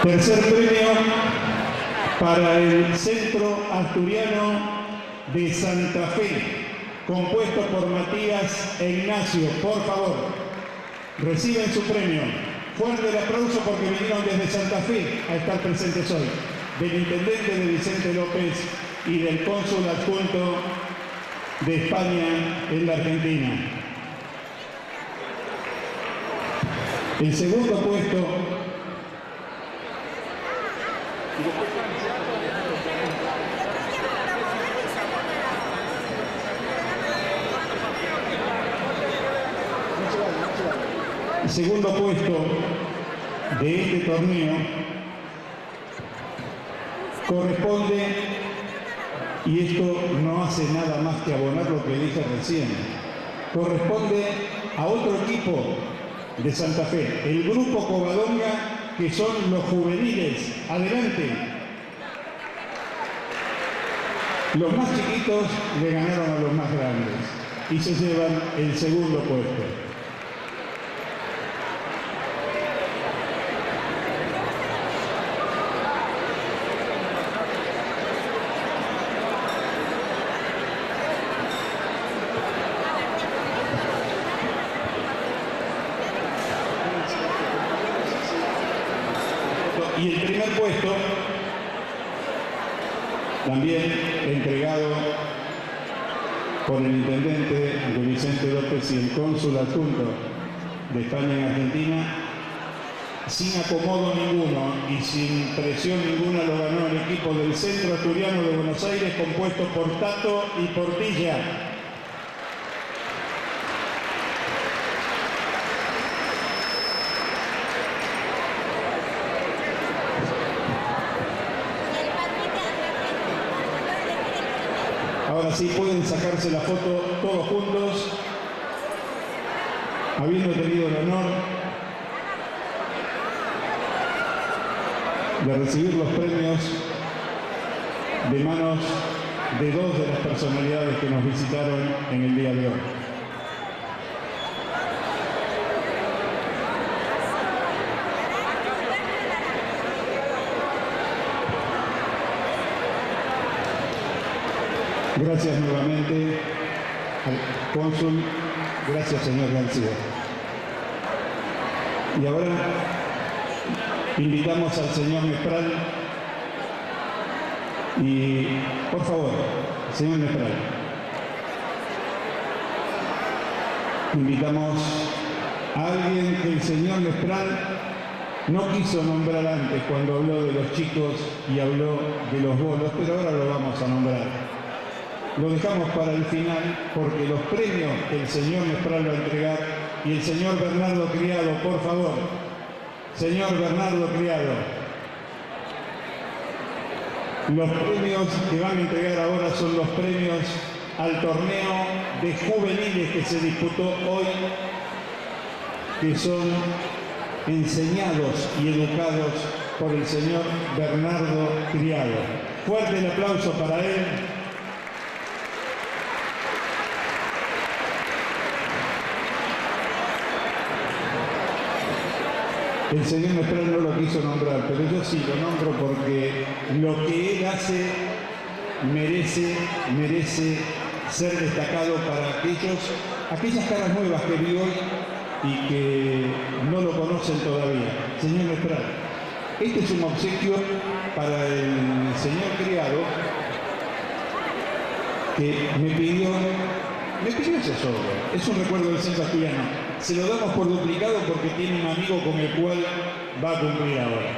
Tercer premio para el Centro Asturiano de Santa Fe, compuesto por Matías e Ignacio. Por favor, reciben su premio. Fuerte el aplauso porque vinieron desde Santa Fe a estar presentes hoy. Del intendente de Vicente López y del cónsul adjunto de España en la Argentina. El segundo puesto de este torneo corresponde, y esto no hace nada más que abonar lo que dije recién, corresponde a otro equipo de Santa Fe, el Grupo Covadonga, que son los juveniles. Adelante. Los más chiquitos le ganaron a los más grandes y se llevan el segundo puesto. Y el primer puesto, también entregado por el intendente de Vicente López y el cónsul adjunto de España en Argentina, sin acomodo ninguno y sin presión ninguna, lo ganó el equipo del Centro Asturiano de Buenos Aires, compuesto por Tato y Portilla. Ahora sí pueden sacarse la foto todos juntos, habiendo tenido el honor de recibir los premios de manos de dos de las personalidades que nos visitaron en el día de hoy. Gracias nuevamente al cónsul, gracias señor García. Y ahora invitamos al señor Mestral y, por favor, señor Mestral, invitamos a alguien que el señor Mestral no quiso nombrar antes cuando habló de los chicos y habló de los bolos, pero ahora lo vamos a nombrar. Lo dejamos para el final porque los premios que el señor Mestral va a entregar, y el señor Bernardo Criado, por favor, señor Bernardo Criado, los premios que van a entregar ahora son los premios al torneo de juveniles que se disputó hoy, que son enseñados y educados por el señor Bernardo Criado. Fuerte el aplauso para él. El señor Mestral no lo quiso nombrar, pero yo sí lo nombro porque lo que él hace merece ser destacado para aquellas caras nuevas que vi hoy y que no lo conocen todavía. Señor Mestral, este es un obsequio para el señor Criado, que me pidió ese sobre. Es un recuerdo del Centro Asturiano. Se lo damos por duplicado porque tiene un amigo con el cual va a cumplir ahora.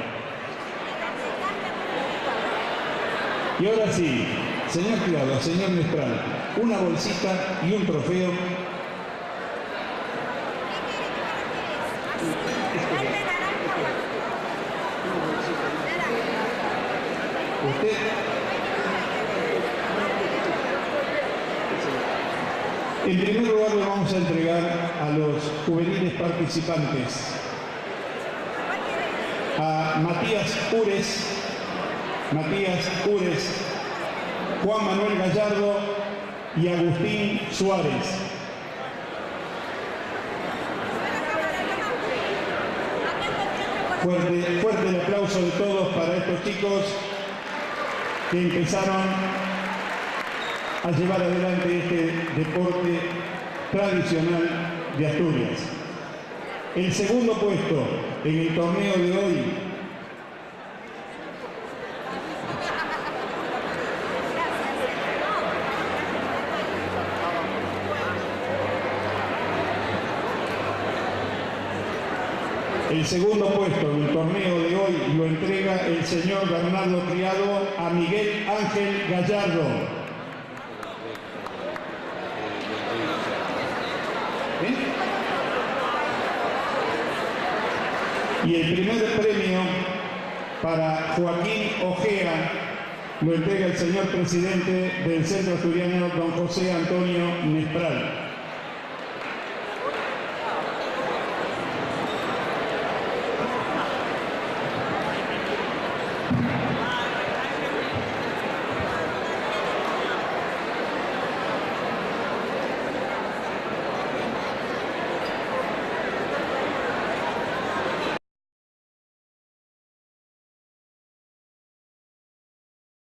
Y ahora sí, señor Criado, señor Mestral, una bolsita y un trofeo. Usted. En primer lugar le vamos a entregar a los juveniles participantes a Matías Ures, Juan Manuel Gallardo y Agustín Suárez. Fuerte el aplauso de todos para estos chicos que empezaron a llevar adelante este deporte tradicional de Asturias. El segundo puesto en el torneo de hoy lo entrega el señor Bernardo Criado a Miguel Ángel Gallardo. Y el primer premio para Joaquín Ojea lo entrega el señor presidente del Centro Asturiano, don José Antonio Nespral.